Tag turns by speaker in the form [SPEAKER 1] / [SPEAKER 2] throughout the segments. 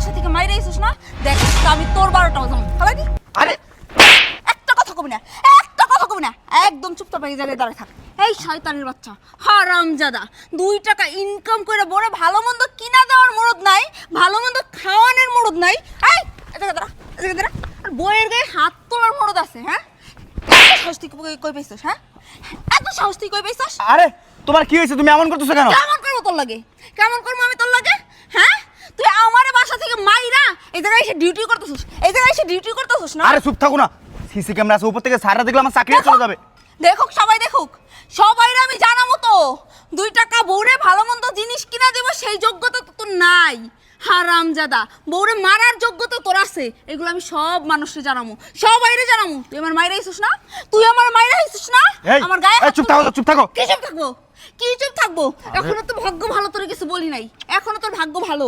[SPEAKER 1] বাসা থেকে মাইরে আইছিস না, দেখ আমি তোর 12টা বাজাম। খালাকি
[SPEAKER 2] আরে
[SPEAKER 1] একটা কথা কবি না, একটা কথা কবি না, একদম চুপচাপ এই জায়গায় দাঁড়ায় থাক। এই শয়তানের বাচ্চা হারামজাদা, 2 টাকা ইনকাম করে বড় ভালো মন্দ কিনা দেওয়ার মুরদ নাই, ভালো মন্দ খাওয়ানোর মুরদ নাই। এই এদিকে দাঁড়া, এদিকে দাঁড়া। আর বইয়ের গায়ে হাত তোলার মুরদ আছে? হ্যাঁ, এত সাহস তুই কই পাইছিস? হ্যাঁ, এত সাহস তুই কই পাইছিস?
[SPEAKER 2] আরে তোমার কি হয়েছে, তুমি এমন করতেছো কেন?
[SPEAKER 1] কেমন করবো তোর লাগে, কেমন করবো আমি তোর লাগে? হ্যাঁ, তুই আমার বাসা থেকে মাইরা এই জায়গায় এসে ডিউটি করতেছিস, এই জায়গায় এসে ডিউটি করতেছিস না?
[SPEAKER 2] আরে চুপ থাকো না, সিসি ক্যামেরা আছে উপর থেকে, সারা দেখলে আমার চাকরি চলে যাবে।
[SPEAKER 1] দেখুক সবাই, দেখুক সবাইরে আমি জানাবো তো 2 টাকা বউরে ভালো মন্দ জিনিস কিনা দেবো সেই যোগ্যতা তো তোর নাই। হারামজাদা, বউরে মারার যোগ্যতা তোর আছে, এগুলো আমি সব মানুষকে জানাবো, সবাইরে জানাবো। তুই আমার মাইরা আইছিস না, তুই আমার মাইরা আইছিস না,
[SPEAKER 2] এই,
[SPEAKER 1] আমার গায়ে
[SPEAKER 2] এই, চুপ থাকো, চুপ থাকো।
[SPEAKER 1] কি চুপ থাকবো, কি চুপ থাকবো? এখনো তো ভাগ্য ভালো, তোর কিছু বলি নাই, এখনো তোর ভাগ্য ভালো।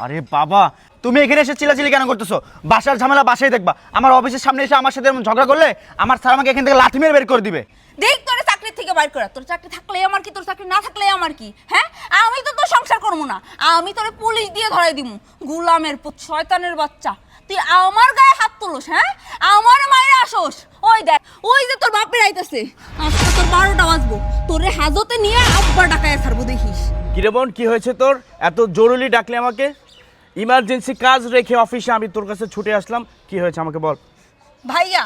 [SPEAKER 2] আরে বাবা, তুমি এখানে এসে চিল্লাচিল্লি কেন করতেছো? বাসার ঝামেলা বাসায় দেখবা, আমার অফিসের সামনে এসে আমার সাথে এরকম ঝগড়া করলে আমার স্যার আমাকে এখান থেকে লাথি মেরে বের করে দিবে।
[SPEAKER 1] দেখ তোর চাকরি থেকে বাইর করা, তোর চাকরি থাকলে আমার কি, তোর চাকরি না থাকলে আমার কি? হ্যাঁ, আমি তো তোর সংসার করবো না, আমি তোরে পুলিশ দিয়ে ধরাই দিমু। গোলামের পুত, শয়তানের বাচ্চা, তুই আমার গায়ে হাত তুলস? হ্যাঁ, আমার মায়ের আসোস? ওই দেখ, ওই যে তোর বাপের আইতাছে, আজকে তোর 12টা বাজবো, তোরে হাজতে নিয়ে আব্বা ডাকায় ছাড়বো, দেখিস।
[SPEAKER 3] কিরে বোন, কি হয়েছে তোর? এত জরুরি ডাকলে আমাকে? ইমার্জেন্সি কাজ রেখে অফিসে আমি তোর কাছে ছুটে আসলাম, কি হয়েছে আমাকে বল।
[SPEAKER 1] ভাইয়া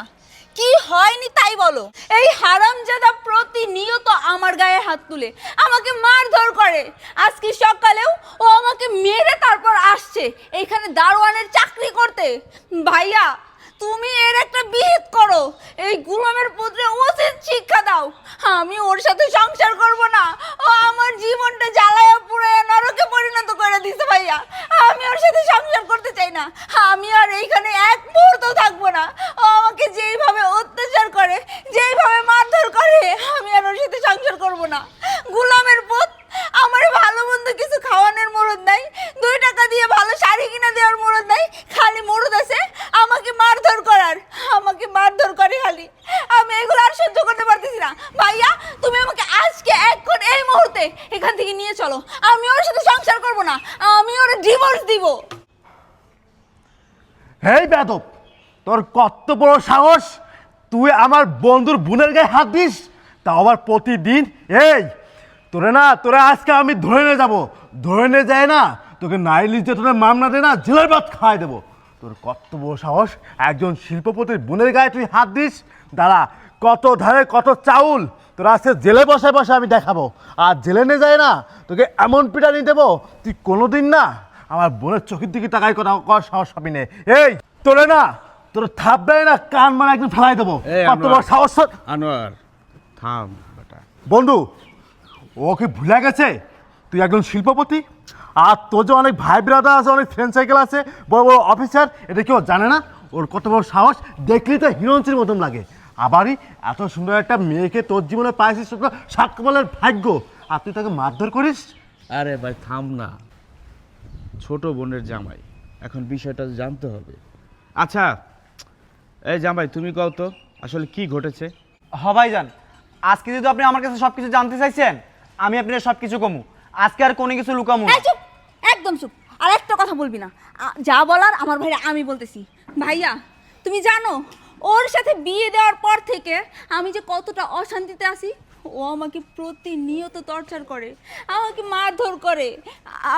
[SPEAKER 1] কি হয়নি তাই বলো। এই হারামজাদা প্রতিনিয়ত আমার গায়ে হাত তুলে আমাকে মারধর করে, আজকে সকালেও ও আমাকে মেরে তারপর আসছে এইখানে দারোয়ানের চাকরি করতে। ভাইয়া তুমি এর একটা বিহিত করো, এই গোলামের পুত্রে উচিত শিক্ষা দাও। আমি ওর সাথে সংসার করব না, ও আমার জীবনটা জ্বালায়া পুড়ায়া নরকে পরিণত করে দিছে। ভাইয়া আমি ওর সাথে সংসার করতে চাই না, আমি আর এইখানে এক মুহূর্ত থাকবো না। ও আমাকে যেইভাবে অত্যাচার করে, যেইভাবে মারধর করে, আমি আর ওর সাথে সংসার করব না। গোলামের পুত, আমার ভালো মন্দ কিছু খাওয়ানোর মরদ নাই, 2 টাকা দিয়ে ভালো শাড়ি কিনা দেওয়ার মরদ নাই, খালি মরদ আছে আমাকে মারধর করার, আমাকে মারধর করে খালি। আমি এগুলো আর সহ্য করতে পারতেছি না। ভাইয়া তুমি আমাকে আজকে এখন এই মুহূর্তে এখান থেকে নিয়ে চলো, আমি ওর সাথে সংসার করব না, আমি ওর ডিভোর্স দিব।
[SPEAKER 4] হেই বেয়াদব, তোর কত বড় সাহস, তুই আমার বন্ধুর বোনের গায়ে হাত দিস, তা আবার প্রতিদিন। এই তোরা আজকে আমি ধরে নিয়ে যাবো, ধরে নিয়ে যায় না তোকে নারী নির্যাতনের মামলা দে না জেলের ভাত খাওয়াই দেবো। তোর কত বড় সাহস, একজন শিল্পপতির বোনের গায়ে তুই হাত দিস? দাঁড়া, কত ধারে কত চাউল তোরা আজকে জেলে বসে বসে আমি দেখাবো। আর জেলে নিয়ে যায় না তোকে এমন পিটানি দেবো, তুই কোনোদিন না আমার বোনের চোখের দিকে তাকাই কথা কর সাহস পাবি না। এই তোর থাপ দেয় না কান মানে একদম ফেলাই দেবো। কত বড় সাহস!
[SPEAKER 3] আনোয়ার থাম বেটা।
[SPEAKER 4] বন্ধু, ও কি ভুলে গেছে তুই একজন শিল্পপতি? আর তোর যে অনেক ভাই ব্রাদার আছে, অনেক ফ্রেন্ড সাইকেল আছে, বড় বড় অফিসার, এটা কেউ জানে না? ওর কত বড় সাহস, দেখলেই তো হিরোইনের মতন লাগে। আবারই এত সুন্দর একটা মেয়েকে তোর জীবনে পাইছিস, সাত কপালের ভাগ্য, আর তুই তাকে মারধর করিস?
[SPEAKER 3] আরে ভাই থাম না, ছোট বোনের জামাই, এখন বিষয়টা জানতে হবে। আচ্ছা এই জামাই, তুমি কও তো আসলে কি ঘটেছে?
[SPEAKER 2] ভাইজান, আজকে যদি আপনি আমার কাছে সবকিছু জানতে চাইছেন, আমি আপনার সবকিছু কমু, আজকে আর কোনো কিছু লুকামু না।
[SPEAKER 1] এই চুপ, একদম চুপ, আর একটা কথা বলবি না। যা বলার আমার ভাইরা আমি বলতেছি। ভাইয়া তুমি জানো ওর সাথে বিয়ে দেওয়ার পর থেকে আমি যে কতটা অশান্তিতে আছি। ও আমাকে প্রতিনিয়ত টর্চার করে, আমাকে মারধর করে,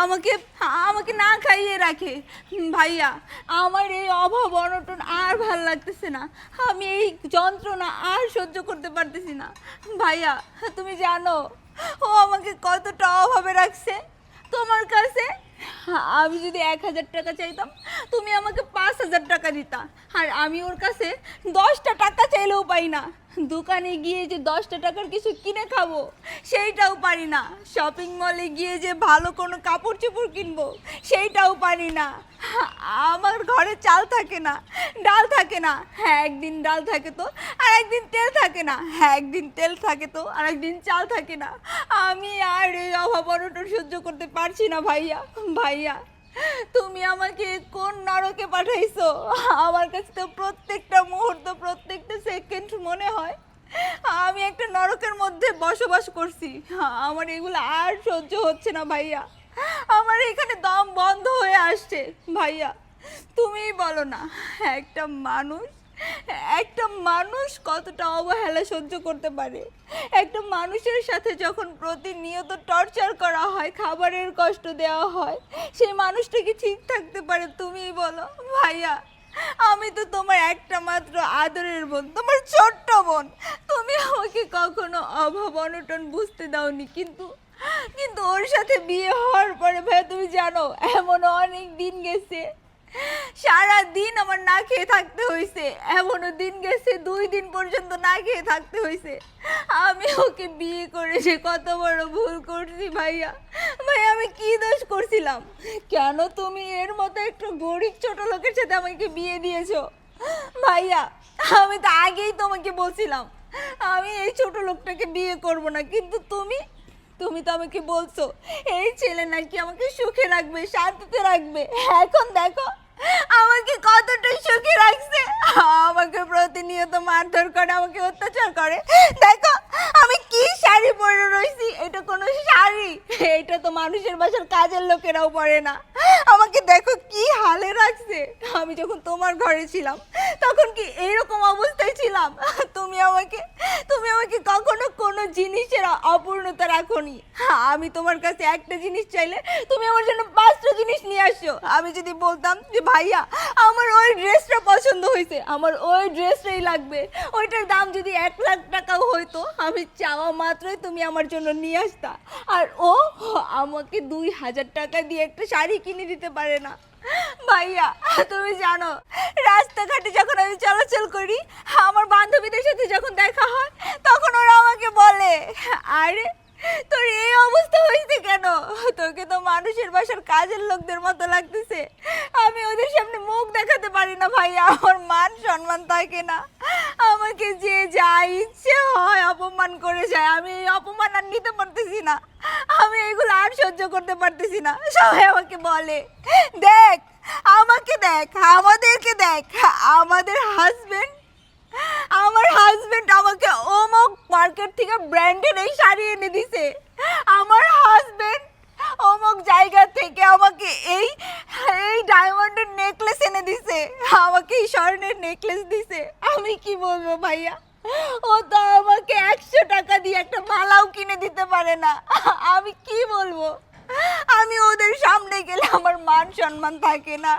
[SPEAKER 1] আমাকে আমাকে না খাইয়ে রাখে। ভাইয়া আমার এই অভাব অনটন আর ভাল লাগতেছে না, আমি এই যন্ত্রণা আর সহ্য করতে পারতেছি না। ভাইয়া তুমি জানো ও আমাকে কতটা অভাবে রাখছে তোমার কাছে। আমি যদি 1000 টাকা চাইতাম, তুমি আমাকে 5000 টাকা দিতা, আর আমি ওর কাছে 10টা টাকা চাইলেও পাই না। দোকানে গিয়ে যে 10টা টাকার কিছু কিনে খাবো সেইটাও পারি না, শপিং মলে গিয়ে যে ভালো কোনো কাপড় চোপড় কিনবো সেইটাও পারি না। আমার ঘরে চাল থাকে না, ডাল থাকে না, হ্যাঁ একদিন ডাল থাকে তো আর একদিন তেল থাকে না, হ্যাঁ একদিন তেল থাকে তো আর একদিন চাল থাকে না। আমি আর এই অভাব অনটন সহ্য করতে পারছি না। ভাইয়া ভাইয়া তুমি আমাকে কোন নরকে পাঠাইছো? আমার কাছে তো প্রত্যেকটা মুহূর্ত, প্রত্যেকটা সেকেন্ড মনে হয় আমি একটা নরকের মধ্যে বসবাস করছি। আমার এগুলো আর সহ্য হচ্ছে না ভাইয়া, আমার এখানে দম বন্ধ হয়ে আসছে। আসছে। ভাইয়া তুমিই বলো না, একটা মানুষ একটা মানুষ কতটা অবহেলা সহ্য করতে পারে। একটা মানুষের সাথে যখন প্রতিনিয়ত টর্চার করা হয়, খাবারের কষ্ট দেওয়া হয়, সেই মানুষটা কি ঠিক থাকতে পারে? তুমিই বলো। ভাইয়া আমি তো তোমার একটা মাত্র আদরের বোন, তোমার ছোট্ট বোন। তুমি আমাকে কখনো অভাব অনটন বুঝতে দাওনি, কিন্তু কিন্তু ওর সাথে বিয়ে হওয়ার পরে ভাইয়া তুমি জানো এমন অনেক দিন গেছে, সারা দিন আমার না খেয়ে থাকতে হয়েছে। এমনও দিন গেছে 2 দিন পর্যন্ত না খেয়ে থাকতে হয়েছে। আমি ওকে বিয়ে করে যে কত বড় ভুল করছি ভাইয়া। ভাইয়া আমি কি দোষ করছিলাম? কেন তুমি এর মতো একটা গরিব ছোট লোকের সাথে আমাকে বিয়ে দিয়েছো? ভাইয়া আমি তো আগেই তোমাকে বলছিলাম আমি এই ছোট লোকটাকে বিয়ে করব না, কিন্তু তুমি তুমি তো আমাকে বলছো এই ছেলে নাকি আমাকে সুখে রাখবে, শান্তিতে রাখবে। এখন দেখো আমাকে কতটা সুখে রাখছে। আমাকে প্রতিনিয়ত মারধর করে, আমাকে অত্যাচার করে। দেখো আমি কি শাড়ি পরে রয়েছি, এটা কোনো শাড়ি? এটা তো মানুষের বাসার কাজের লোকেরাও পরে না। আমাকে দেখো কি হালে রাখছে। আমি যখন তোমার ঘরে ছিলাম তখন কি এইরকম অবস্থায় ছিলাম? তুমি আমাকে কখনো কোনো জিনিসের অপূর্ণতা রাখোনি। আমি তোমার কাছে একটা জিনিস চাইলে তুমি আমার জন্য 5টা জিনিস নিয়ে আসছো। আমি যদি বলতাম যে ভাইয়া আমার ওই ড্রেসটা পছন্দ হয়েছে, আমার ওই ড্রেসটাই লাগবে, ওইটার দাম যদি 1 লাখ টাকাও হইতো, আমি চাওয়া মাত্রই তুমি আমার জন্য নিয়ে আসতা। আর ও আমাকে 2000 টাকা দিয়ে একটা শাড়ি কিনে দিতে পারে না। ভাইয়া তুমি জানো রাস্তাঘাটে যখন আমি চলাচল করি, আমার বান্ধবীদের সাথে যখন দেখা হয়, তখন ওরা আমাকে বলে আরে তোর এই অবস্থা হয়েছে কেন? তোকে তো মানুষের বাসার কাজের লোকদের মতো লাগতেছে। আমি ওদের সামনে মুখ দেখাতে পারি না ভাইয়া, আমার মান সম্মান থাকে না। আমাকে যে যা ইচ্ছে হয় অপমান করে যায়। আমি এই অপমান আর নিতে পারতেছি না, আমি এগুলো আর সহ্য করতে পারতেছি না। সবাই আমাকে বলে দেখ, আমাকে দেখ, আমাদেরকে দেখ, আমাদের আমার হাজবেন্ড আমাকে অমুক মার্কেট থেকে ব্র্যান্ডেড এই শাড়ি এনে দিছে, আমার হাজবেন্ড অমুক জায়গা থেকে আমাকে এই ডায়মন্ডের নেকলেস এনে দিছে, আমাকে এই স্বর্ণের নেকলেস দিছে। আমি কি বলবো ভাইয়া? ও তো আমাকে 100 টাকা দিয়ে একটা মালাও কিনে দিতে পারে না। আমি কি বলবো? আমি ওদের সামনে গেলে আমার মান সম্মান থাকে না।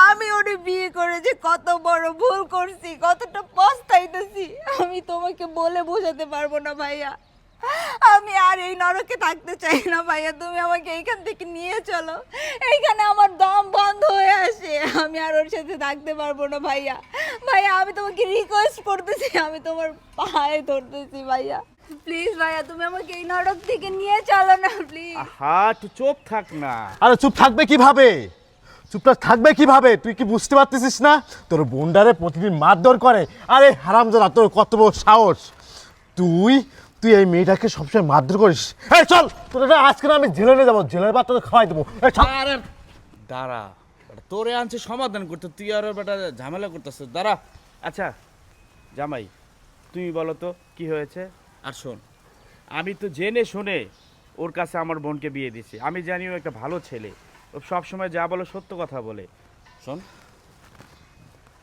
[SPEAKER 1] আমি ওরে বিয়ে করে যে কত বড় ভুল করছি, কতটা পস্তাইতেছি, আমি তোমাকে বলে বোঝাতে পারবো না ভাইয়া। আমি আর এই নরকে থাকতে চাই না ভাইয়া। তুমি আমাকে এইখান থেকে নিয়ে চলো, এইখানে আমার দম বন্ধ হয়ে আসে। আমি আর ওর সাথে থাকতে পারবো না ভাইয়া। ভাইয়া আমি তোমাকে রিকোয়েস্ট করতেছি, আমি তোমার পায়ে ধরতেছি ভাইয়া, প্লিজ ভাইয়া তুমি আমাকে এই নরক থেকে নিয়ে চলো না প্লিজ।
[SPEAKER 3] হ্যাঁ তুই চুপ থাক না।
[SPEAKER 4] আরে চুপ থাকবে কিভাবে? চুপটা থাকবে কিভাবে? তুই কি বুঝতে পারতেছিস না তোর বোনডারে প্রতিদিন মারধর করে? আরে হারামজাদা, তোর কত বড় সাহস! তুই এই মেয়েটাকে সবসময় মারধর করিস। এই চল, তোর আজকে না আমি জেলে নিয়ে যাবো, জেলের ভাত তোকে খাওয়াই দেবো। এই চল।
[SPEAKER 3] আরে দাঁড়া, তোরে আনছে সমাধান করতে, তুই আর বেটা ঝামেলা করতেছিস। দাঁড়া। আচ্ছা জামাই তুমি বলো তো কি হয়েছে? আর শোন, আমি তো জেনে শুনে ওর কাছে আমার বোনকে বিয়ে দিছি। আমি জানি ও একটা ভালো ছেলে, ও সবসময় যা বলে সত্য কথা বলে। শোন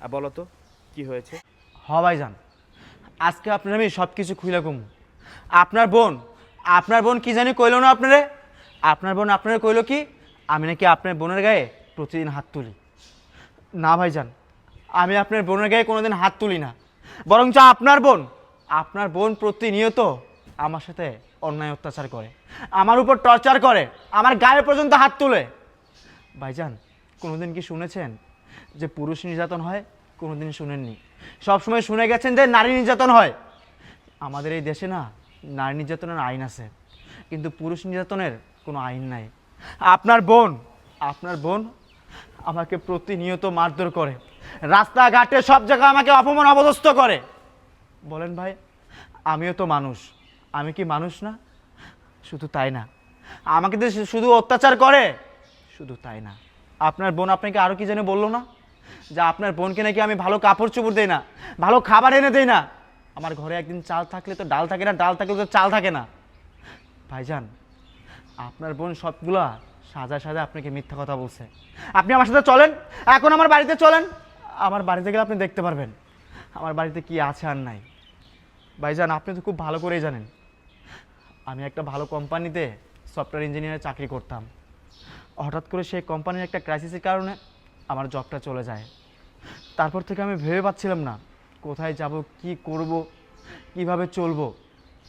[SPEAKER 3] আর বলো তো কি হয়েছে?
[SPEAKER 2] হ ভাইজান, আজকে আপনার আমি সব কিছু খুলে কমু। আপনার বোন কি জানি কইলো না আপনারে? আপনার বোন আপনারা কইলো কি আমি নাকি আপনার বোনের গায়ে প্রতিদিন হাত তুলি? না ভাইজান, আমি আপনার বোনের গায়ে কোনোদিন হাত তুলি না, বরঞ্চ আপনার বোন প্রতিনিয়ত আমার সাথে অন্যায় অত্যাচার করে, আমার উপর টর্চার করে, আমার গায়ে পর্যন্ত হাত তুলে। ভাইজান কোনোদিন কি শুনেছেন যে পুরুষ নির্যাতন হয়? কোনোদিন শুনেননি। সবসময় শুনে গেছেন যে নারী নির্যাতন হয়। আমাদের এই দেশে না নারী নির্যাতনের আইন আছে, কিন্তু পুরুষ নির্যাতনের কোনো আইন নাই। আপনার বোন আমাকে প্রতিনিয়ত মারধর করে, রাস্তাঘাটে সব জায়গায় আমাকে অপমান অপদস্থ করে। বলেন ভাই, আমিও তো মানুষ, আমি কি মানুষ না? শুধু তাই না, আমাকে তো শুধু অত্যাচার করে, শুধু তাই না, আপনার বোন আপনাকে আরও কি জানে বললো না যে আপনার বোনকে নাকি আমি ভালো কাপড় চোপড় দেই না, ভালো খাবার এনে দেই না। আমার ঘরে একদিন চাল থাকলে তো ডাল থাকে না, ডাল থাকলে তো চাল থাকে না। ভাইজান আপনার বোন সাজায় সাজায় আপনাকে মিথ্যা কথা বলছে। আপনি আমার সাথে চলেন, এখন আমার বাড়িতে চলেন। আমার বাড়িতে গেলে আপনি দেখতে পারবেন আমার বাড়িতে কি আছে আর নাই। ভাইজান, আপনি তো খুব ভালো করেই জানেন আমি একটা ভালো কোম্পানিতে সফটওয়্যার ইঞ্জিনিয়ারের চাকরি করতাম। হঠাৎ করে সেই কোম্পানির একটা ক্রাইসিসের কারণে আমার জবটা চলে যায়। তারপর থেকে আমি ভেবে পাচ্ছিলাম না কোথায় যাব, কি করব, কিভাবে চলবো।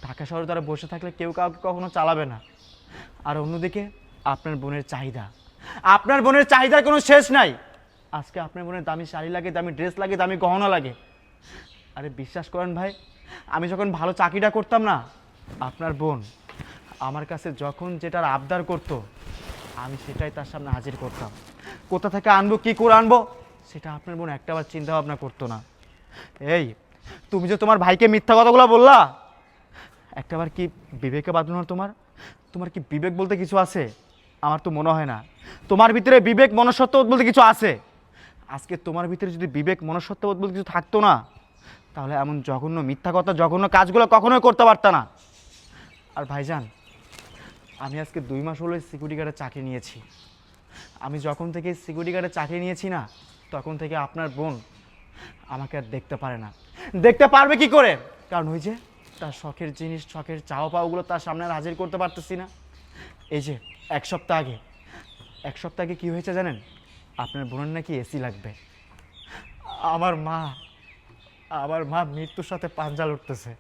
[SPEAKER 2] ঢাকা শহরে তারা বসে থাকলে কেউ কাউকে কখনো চালাবে না। আর অন্যদিকে আপনার বোনের চাহিদা, আপনার বোনের চাহিদার কোনো শেষ নাই। আজকে আপনার বোনের দামি শাড়ি লাগে, দামি ড্রেস লাগে, দামি গহনা লাগে। আরে বিশ্বাস করেন ভাই, আমি যখন ভালো চাকরিটা করতাম না, আপনার বোন আমার কাছে যখন যেটার আবদার করতো আমি সেটাই তার সামনে হাজির করতাম। কোথা থেকে আনবো, কী করে আনবো, সেটা আপনার বোন একটাবার চিন্তা ভাবনা করতো না। এই তুমি যে তোমার ভাইকে মিথ্যা কথাগুলো বললা, একটাবার কি বিবেকে বাঁধলো না তোমার? তোমার কি বিবেক বলতে কিছু আছে? আমার তো মনে হয় না তোমার ভিতরে বিবেক মনুষ্যত্ববোধ বলতে কিছু আছে। আজকে তোমার ভিতরে যদি বিবেক মনুষ্যত্ববোধ বলতে কিছু থাকতো না, তাহলে এমন জঘন্য মিথ্যা কথা, জঘন্য কাজগুলো কখনোই করতে পারতা না। আর ভাইজান, আমি আজকে 2 মাস হলো সিকিউরিটি গার্ডের চাকরি নিয়েছি। আমি যখন থেকে সিকিউরিটি গার্ডের চাকরি নিয়েছি না, তখন থেকে আপনার বোন আমাকে আর দেখতে পারে না। দেখতে পারবে কি করে? কারণ ওই যে তার শখের জিনিস, শখের চাওয়া পাওয়াগুলো তার সামনে আর হাজির করতে পারতেছি না। এই যে এক সপ্তাহ আগে কী হয়েছে জানেন? আপনার বোনের নাকি এসি লাগবে। আমার মা মৃত্যুর সাথে পাঞ্জা লড়তেছে।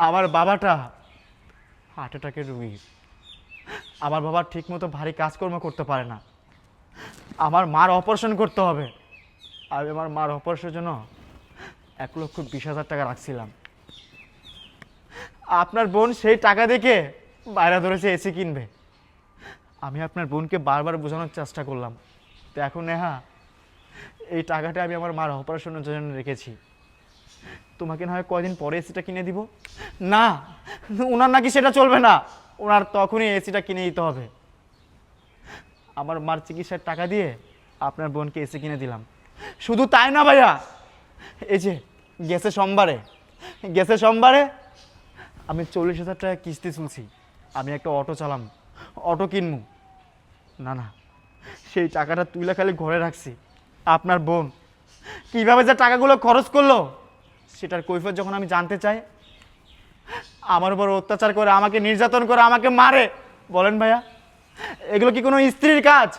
[SPEAKER 2] আমার বাবাটা হার্ট অ্যাটাকের রুগী। আমার বাবা ঠিকমতো ভারী কাজকর্ম করতে পারে না। আমার মার অপারেশন করতে হবে। আমি আমার মার অপারেশনের জন্য 1,20,000 টাকা রাখছিলাম। আপনার বোন সেই টাকা দেখে বাইরে ধরেছে এসি কিনবে। আমি আপনার বোনকে বারবার বোঝানোর চেষ্টা করলাম, তো এখন নেহা এই টাকাটা আমি আমার মার অপারেশনের জন্য রেখেছি। তোমাকে না হয় কয়দিন পরে এসিটা কিনে দিব। না, ওনার নাকি সেটা চলবে না, ওনার তখনই এসিটা কিনে দিতে হবে। আমার মার চিকিৎসার টাকা দিয়ে আপনার বোনকে এসি কিনে দিলাম। শুধু তাই না ভাইয়া, এই যে গ্যাসের সোমবারে আমি 40,000 টাকা কিস্তি চলছি। আমি একটা অটো চালাম, অটো কিনবো না, সেই টাকাটা তুলে খালি ঘরে রাখছি। আপনার বোন কীভাবে যে টাকাগুলো খরচ করলো সেটার কৈফিয়ত যখন আমি জানতে চাই, আমার উপর অত্যাচার করে, আমাকে নির্যাতন করে, আমাকে মারে। বলেন ভাইয়া, এগুলো কি কোনো স্ত্রীর কাজ?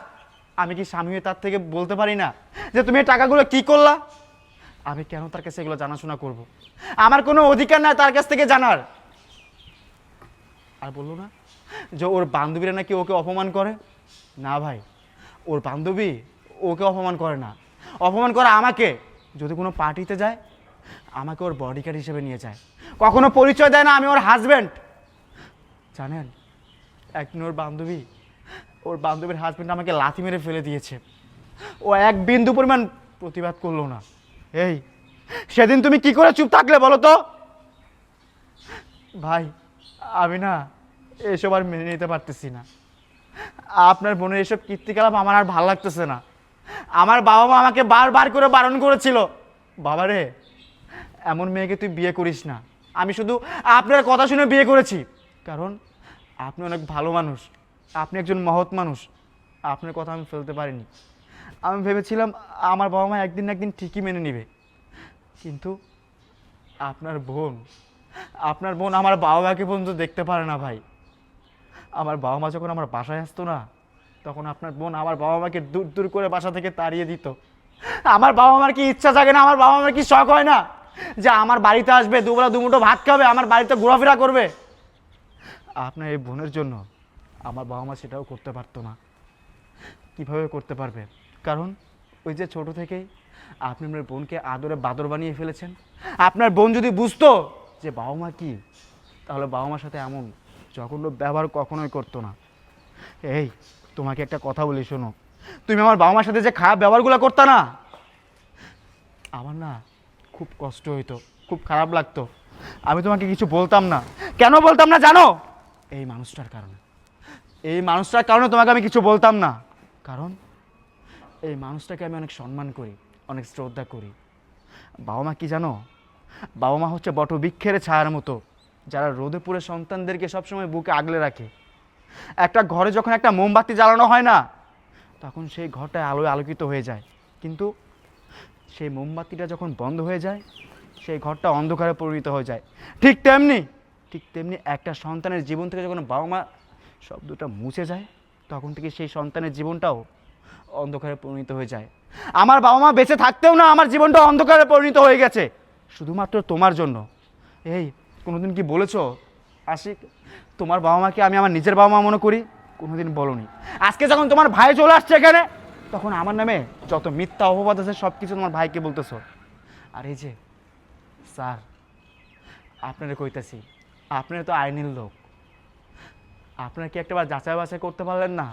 [SPEAKER 2] আমি কি স্বামী হয়ে তার থেকে বলতে পারি না যে তুমি এই টাকাগুলো কি করলা? আমি কেন তার কাছে এগুলো জানাশোনা করব? আমার কোনো অধিকার নাই তার কাছ থেকে জানার। আর বললো না যে ওর বান্ধবীরা নাকি ওকে অপমান করে। না ভাই, ওর বান্ধবী ওকে অপমান করে না, অপমান করে আমাকে। যদি কোনো পার্টিতে যায়, আমাকে ওর বডিগার্ড হিসেবে নিয়ে যায়, কখনো পরিচয় দেয় না আমি ওর হাজব্যান্ড। জানেন, একদিন ওর বান্ধবীর হাজব্যান্ড আমাকে লাথি মেরে ফেলে দিয়েছে। ও এক বিন্দু পরিমাণ প্রতিবাদ করলো না। এই সেদিন তুমি কি করে চুপ থাকলে বলো তো? ভাই, আমি না এসব আর মেনে নিতে পারতেছি না। আপনার বোনের এসব কীর্তিকলাপ আমার আর ভালো লাগতেছে না। আমার বাবা মা আমাকে বারবার করে বারণ করেছিল, বাবারে এমন মেয়েকে তুই বিয়ে করিস না। আমি শুধু আপনার কথা শুনে বিয়ে করেছি, কারণ আপনি অনেক ভালো মানুষ, আপনি একজন মহৎ মানুষ। আপনার কথা আমি ফেলতে পারিনি। আমি ভেবেছিলাম আমার বাবা মা একদিন না একদিন ঠিকই মেনে নেবে, কিন্তু আপনার বোন আমার বাবা মাকে পর্যন্ত দেখতে পারে না ভাই। আমার বাবা মা যখন আমার বাসায় আসতো না, তখন আপনার বোন আমার বাবা মাকে দূর দূর করে বাসা থেকে তাড়িয়ে দিত। আমার বাবা মার কি ইচ্ছা জাগে না, আমার বাবা মার কি শখ হয় না যে আমার বাড়িতে আসবে, দুবেলা দুমুঠো ভাত খাবে, আমার বাড়িতে ঘোরাফেরা করবে? আপনার এই বোনের জন্য আমার বাবা মা সেটাও করতে পারতো না। কিভাবে করতে পারবে? কারণ ওই যে ছোট থেকেই আপনি আপনার বোনকে আদরে বাদর বানিয়ে ফেলেছেন। আপনার বোন যদি বুঝতো যে বাবা মা কি, তাহলে বাবা মার সাথে এমন জঘন্য ব্যবহার কখনোই করতো না। এই তোমাকে একটা কথা বলি শোনো, তুমি আমার বাবা মার সাথে যে খারাপ ব্যবহারগুলো করতা না, আমার না খুব কষ্ট হইতো, খুব খারাপ লাগতো। আমি তোমাকে কিছু বলতাম না। কেন বলতাম না জানো? এই মানুষটার কারণে তোমাকে আমি কিছু বলতাম না। কারণ এই মানুষটাকে আমি অনেক সম্মান করি, অনেক শ্রদ্ধা করি। বাবা মা কি জানো? বাবা মা হচ্ছে বটবৃক্ষের ছায়ার মতো, যারা রোদে পুড়ে সন্তানদেরকে সবসময় বুকে আগলে রাখে। একটা ঘরে যখন একটা মোমবাতি জ্বালানো হয় না, তখন সেই ঘরটা আলোয় আলোকিত হয়ে যায়, কিন্তু সেই মোমবাতিটা যখন বন্ধ হয়ে যায়, সেই ঘরটা অন্ধকারে পরিণত হয়ে যায়। ঠিক তেমনি একটা সন্তানের জীবন থেকে যখন বাবা মা শব্দটা মুছে যায়, তখন থেকে সেই সন্তানের জীবনটাও অন্ধকারে পরিণত হয়ে যায়। আমার বাবা মা বেঁচে থাকতেও না আমার জীবনটা অন্ধকারে পরিণত হয়ে গেছে, শুধুমাত্র তোমার জন্য। এই কোনোদিন কি বলেছো আশিক, তোমার বাবা মাকে আমি আমার নিজের বাবা মা মনে করি? কোনোদিন বলোনি। আজকে যখন তোমার ভাই চলে আসছে এখানে, তখন আমার নামে যত মিথ্যা অপবাদ আছে সব কিছু তোমার ভাইকে বলতেছো। আর এই যে স্যার, আপনারা কইতাছি, আপনারা তো আইনের লোক, আপনারা কি একটাবার যাচাই বাছাই করতে পারলেন না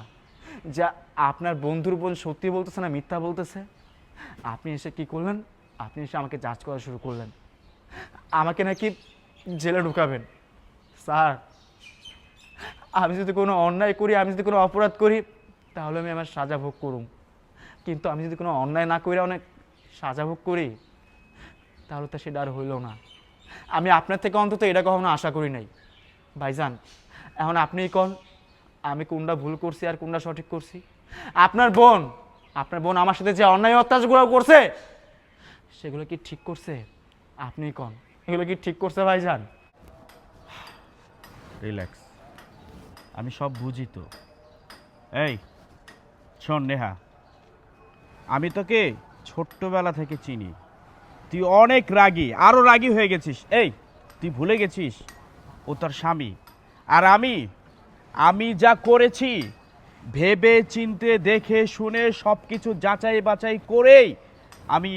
[SPEAKER 2] যা আপনার বন্ধুর বোন সত্যি বলতেছে না মিথ্যা বলতেছে? আপনি এসে কি করলেন? আপনি এসে আমাকে জাজ করা শুরু করলেন, আমাকে নাকি জেলে ঢুকাবেন। স্যার, আমি যদি কোনো অন্যায় করি, আমি যদি কোনো অপরাধ করি, তাহলে আমি আমার সাজা ভোগ করুম, কিন্তু আমি যদি কোনো অন্যায় না করে অনেক সাজা ভোগ করি, তাহলে তো সেটা আর হইল না। আমি আপনার থেকে অন্তত এটা কখনো আশা করি নাই। ভাইজান, এখন আপনিই কোন আমি কোনটা ভুল করছি আর কোনটা সঠিক করছি? আপনার বোন আমার সাথে যে অন্যায় অত্যাচারগুলো করছে, সেগুলো কি ঠিক করছে? আপনিই কোন এগুলো কি ঠিক করছে ভাইজান?
[SPEAKER 3] রিল্যাক্স, আমি সব বুঝি তো। এই শোন নেহা, আমি তোকে ছোট্টবেলা থেকে চিনি, তুই অনেক রাগী, আরও রাগী হয়ে গেছিস। এই তুই ভুলে গেছিস ও তোর স্বামী, আর আমি যা করেছি ভেবে চিনতে দেখে শুনে সব কিছু যাচাই বাছাই করেই আমি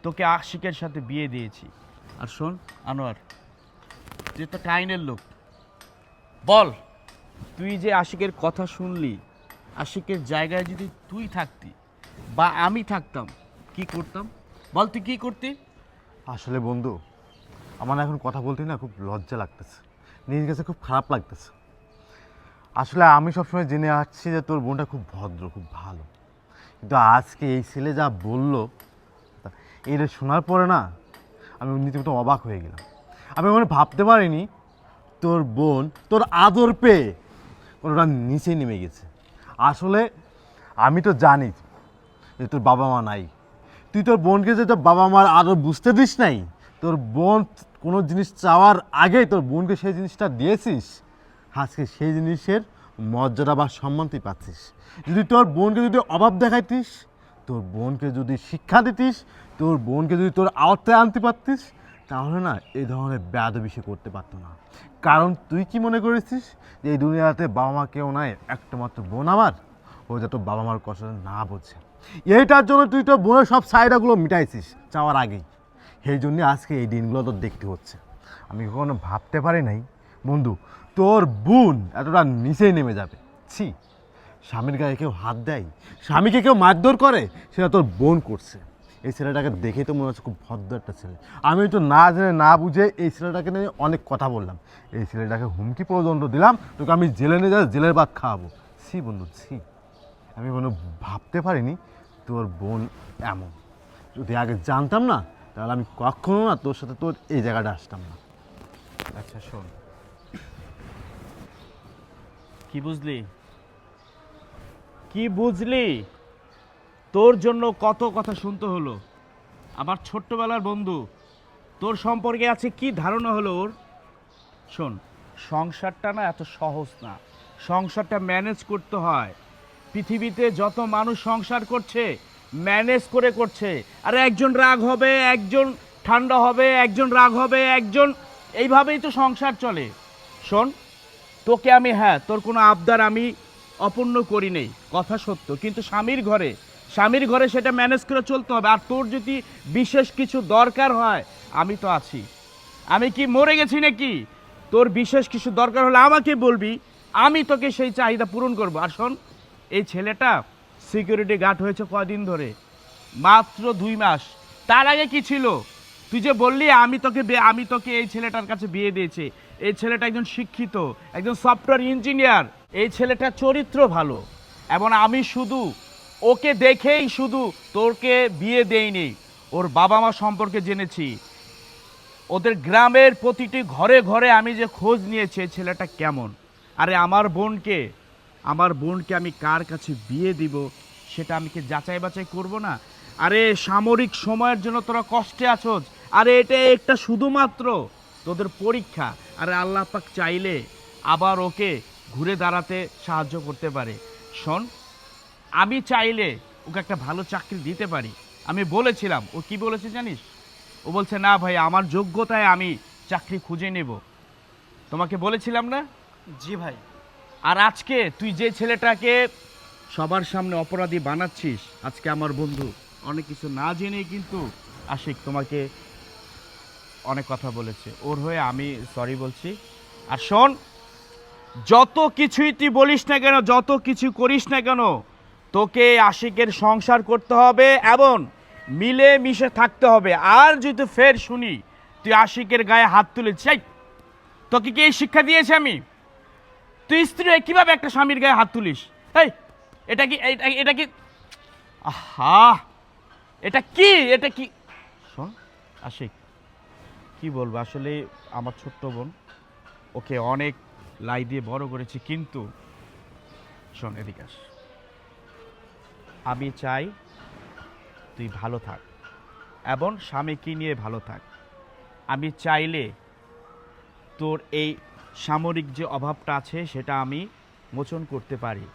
[SPEAKER 3] তোকে আশিকের সাথে বিয়ে দিয়েছি। আর শোন আনোয়ার, তুই তো টাইনের লোক, বল তুই যে আশিকের কথা শুনলি, আশিকের জায়গায় যদি তুই থাকতি বা আমি থাকতাম, কি করতাম? বল তুই কি করতি?
[SPEAKER 4] আসলে বন্ধু, আমার এখন কথা বলতে না খুব লজ্জা লাগতেছে, নিজের কাছে খুব খারাপ লাগতেছে। আসলে আমি সবসময় জেনে আসছি যে তোর বোনটা খুব ভদ্র, খুব ভালো, কিন্তু আজকে এই ছেলে যা বললো, এটা শোনার পরে না আমি রীতিমতো অবাক হয়ে গেলাম। আমি মানে ভাবতে পারিনি তোর বোন তোর আদর পেয়ে কোনোটা নিচে নেমে গেছে। আসলে আমি তো জানি যে তোর বাবা মা নাই, তুই তোর বোনকে যে তোর বাবা মার আদর বুঝতে দিস নাই, তোর বোন কোনো জিনিস চাওয়ার আগেই তোর বোনকে সেই জিনিসটা দিয়েছিস, আজকে সেই জিনিসের মর্যাদা বা সম্মান তুই পাচ্ছিস। যদি তোর বোনকে যদি অভাব দেখাইতিস, তোর বোনকে যদি শিক্ষা দিতিস, তোর বোনকে যদি তোর আওতায় আনতে পারতিস, তাহলে না এই ধরনের বেয়াদবি সে করতে পারতো না। কারণ তুই কি মনে করেছিস যে এই দুনিয়াতে বাবা মা কেউ নাই, একটা মাত্র বোন আমার, ও যাতে বাবা মার কষ্ট না বোঝে, এইটার জন্য তুই তোর বোনের সব চাহিদাগুলো মিটাইছিস চাওয়ার আগেই। সেই জন্যে আজকে এই দিনগুলো তোর দেখতে হচ্ছে। আমি কখনো ভাবতে পারি নাই বন্ধু তোর বোন এতটা নিচেই নেমে যাবে। ছি, স্বামীর গায়ে কেউ হাত দেয়, স্বামীকে কেউ মারধর করে, সেটা তোর বোন করছে। এই ছেলেটাকে দেখেই তো মনে হচ্ছে খুব ভদ্র একটা ছেলে। আমি তো না জেনে না বুঝে এই ছেলেটাকে নিয়ে অনেক কথা বললাম, এই ছেলেটাকে হুমকি পর্যন্ত দিলাম, তোকে আমি জেলে নিয়ে যাই, জেলের ভাত খাওয়াবো। ছি বন্ধু ছি, আমি কোনো ভাবতে পারিনি তোর বোন এমন। যদি আগে জানতাম না, তাহলে আমি কখনো না তোর সাথে তোর এই জায়গাটা আসতাম না।
[SPEAKER 3] আচ্ছা শোন, কি বুঝলি? কি বুঝলি? তোর জন্য কত কথা শুনতে হলো। আমার ছোট্টবেলার বন্ধু, তোর সম্পর্কে আছে কি ধারণা হলো ওর? শোন, সংসারটা না এত সহজ না, সংসারটা ম্যানেজ করতে হয়। পৃথিবীতে যত মানুষ সংসার করছে ম্যানেজ করে করছে, আর একজন রাগ হবে, একজন ঠান্ডা হবে, একজন রাগ হবে, একজন, এইভাবেই তো সংসার চলে। শোন, তোকে আমি, হ্যাঁ তোর কোনো আবদার আমি অপূর্ণ করি নেই, কথা সত্য, কিন্তু স্বামীর ঘরে সেটা ম্যানেজ করে চলতে হবে। আর তোর যদি বিশেষ কিছু দরকার হয়, আমি তো আছি। আমি কি মরে গেছি নাকি? তোর বিশেষ কিছু দরকার হলে আমাকে বলবি, আমি তোকে সেই চাহিদা পূরণ করব। আর শোন, এই ছেলেটা সিকিউরিটি গার্ড হয়েছে কয়দিন ধরে? মাত্র 2 মাস। তার আগে কি ছিল? তুই যে বললি আমি তোকে এই ছেলেটার কাছে বিয়ে দিয়েছি, এই ছেলেটা একজন শিক্ষিত, একজন সফটওয়্যার ইঞ্জিনিয়ার, এই ছেলেটার চরিত্র ভালো, এবং আমি শুধু ওকে দেখেই শুধু তোকে বিয়ে দেইনি, ওর বাবা মা সম্পর্কে জেনেছি, ওদের গ্রামের প্রতিটি ঘরে ঘরে আমি যে খোঁজ নিয়েছি এই ছেলেটা কেমন। আরে আমার বোনকে আমি কার কাছে বিয়ে দিব সেটা আমি কি যাচাই বাছাই করব না? আরে সামরিক সময়ের জন্য তোরা কষ্টে আছোস, আরে এটা একটা শুধুমাত্র তোদের পরীক্ষা। আরে আল্লাহ পাক চাইলে আবার ওকে ঘুরে দাঁড়াতে সাহায্য করতে পারে। শোন, আমি চাইলে ওকে একটা ভালো চাকরি দিতে পারি। আমি বলেছিলাম, ও কি বলেছে জানিস? ও বলছে না ভাই, আমার যোগ্যতায় আমি চাকরি খুঁজে নেব। তোমাকে বলেছিলাম না?
[SPEAKER 2] জি ভাই।
[SPEAKER 3] আর আজকে তুই যে ছেলেটাকে সবার সামনে অপরাধী বানাচ্ছিস, আজকে আমার বন্ধু অনেক কিছু না জেনেই কিন্তু আশিক তোমাকে অনেক কথা বলেছে। ওর হয়ে আমি সরি বলছি। আর শোন, যত কিছুই তুই বলিস না কেন, যত কিছু করিস না কেন, তোকে আশিকের সংসার করতে হবে এবং মিলে মিশে থাকতে হবে। আর যদি ফের শুনি তুই আশিকের গায়ে হাত তুলেছিস, এই, তোকে কি এই শিক্ষা দিয়েছে আমি? তুই স্ত্রী হয়ে কিভাবে একটা স্বামীর গায়ে হাত তুলিস? এই, এটা কি আহা, এটা কি? শোন আশিক, কি বলবো, আসলে আমার ছোট্ট বোন, ওকে অনেক লাই দিয়ে বড় করেছি, কিন্তু শোন এদিকে আস। আমি চাই তুই ভালো থাক এবং স্বামীকে নিয়ে ভালো থাক। আমি চাইলে তোর এই সামরিক যে অভাবটা আছে সেটা আমি মোচন করতে পারি,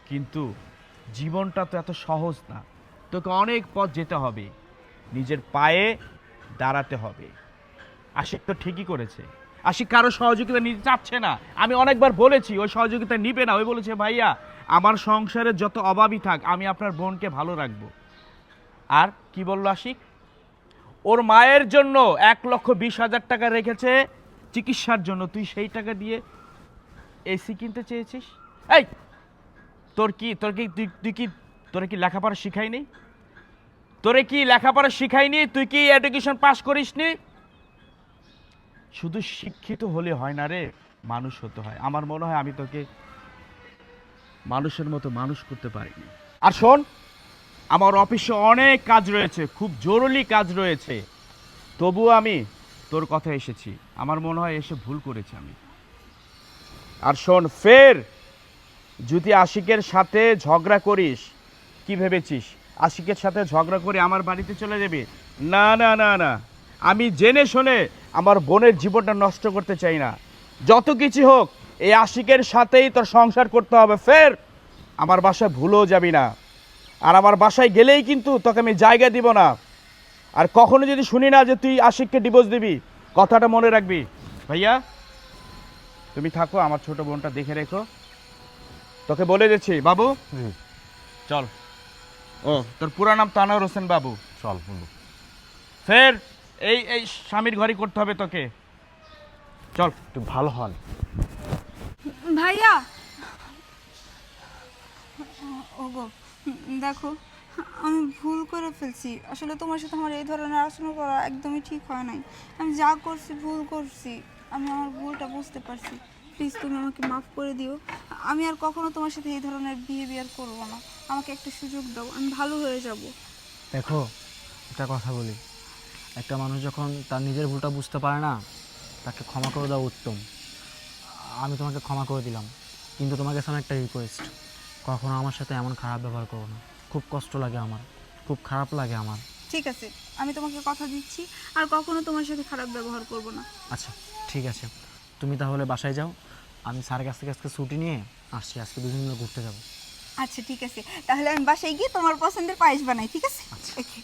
[SPEAKER 3] কিন্তু জীবনটা তো এত সহজ না। তোকে অনেক পথ যেতে হবে, নিজের পায়ে দাঁড়াতে হবে। আশিক তো ঠিকই করেছে, আশিক কারো সহযোগিতা নিতে চাচ্ছে না। আমি অনেকবার বলেছি ওই সহযোগিতা নিবে না। ওই বলেছে ভাইয়া আমার সংসারের যত অভাবই থাক আমি আপনার বোনকে ভালো রাখবো। আর কি বললো আশিক? ওর মায়ের জন্য 1,20,000 টাকা রেখেছে চিকিৎসার জন্য, তুই সেই টাকা দিয়ে এসি কিনতে চেয়েছিস? এই, তোরে কি লেখাপড়া শিখাইনি? তুই কি এডুকেশন পাস করিসনি? শুধু শিক্ষিত হলে হয় না রে, মানুষ হতে হয়। আমার মনে হয় আমি তোকে মানুষের মতো মানুষ করতে পারিনি। আর শোন, আমার অফিসে অনেক কাজ রয়েছে, খুব জরুরি কাজ রয়েছে, তবুও আমি তোর কথা এসেছি। আমার মনে হয় এসে ভুল করেছি আমি। আর শোন, ফের যদি আশিকের সাথে ঝগড়া করিস, কি ভেবেছিস আশিকের সাথে ঝগড়া করে আমার বাড়িতে চলে যাবে? না না না না, আমি জেনে শুনে আমার বোনের জীবনটা নষ্ট করতে চাই না। যত কিছু হোক এই আশিকের সাথেই তোর সংসার করতে হবে। ফের আমার বাসায় ভুলেও যাবি না, আর আমার বাসায় গেলেই কিন্তু তোকে আমি জায়গা দিব না। আর কখনো যদি শুনি না যে তুই আশিককে ডিভোর্স দিবি, কথাটা মনে রাখবি। ভাইয়া তুমি থাকো, আমার ছোট বোনটা দেখে রেখো। তোকে বলে দিচ্ছি বাবু, চল। ও, তোর পুরা নাম তানোর হোসেন বাবু।
[SPEAKER 4] চল বন্ধু।
[SPEAKER 3] ফের এই স্বামীর ঘরই করতে হবে তোকে। চল।
[SPEAKER 4] তুই ভালো হন।
[SPEAKER 1] ভাইয়া, ওগো দেখো, আমি ভুল করে ফেলছি। আসলে তোমার সাথে আমার এই ধরনের আলোচনা করা একদমই ঠিক হয় নাই। আমি যা করছি ভুল করছি, আমি আমার ভুলটা বুঝতে পারছি। প্লিজ তুমি আমাকে মাফ করে দিও। আমি আর কখনো তোমার সাথে এই ধরনের বিহেভিয়ার করবো না। আমাকে একটা সুযোগ দাও, আমি ভালো হয়ে যাব।
[SPEAKER 5] দেখো, একটা কথা বলি, একটা মানুষ যখন তার নিজের ভুলটা বুঝতে পারে না, তাকে ক্ষমা করে দেওয়া উত্তম। আমি তোমাকে ক্ষমা করে দিলাম, কিন্তু তোমার কাছে আমার একটা রিকোয়েস্ট, কখনো আমার সাথে এমন খারাপ ব্যবহার করো না। খুব কষ্ট লাগে আমার, খুব খারাপ লাগে আমার।
[SPEAKER 1] ঠিক আছে, আমি তোমাকে কথা দিচ্ছি আর কখনো তোমার সাথে খারাপ ব্যবহার করব না।
[SPEAKER 5] আচ্ছা ঠিক আছে, তুমি তাহলে বাসায় যাও, আমি স্যারের কাছ থেকে আজকে ছুটি নিয়ে আসছি। আজকে দুজন মিলে ঘুরতে যাবো।
[SPEAKER 1] আচ্ছা ঠিক আছে, তাহলে আমি বাসায় গিয়ে তোমার পছন্দের পায়েস বানাই, ঠিক আছে?
[SPEAKER 5] আচ্ছা।
[SPEAKER 1] ওকে।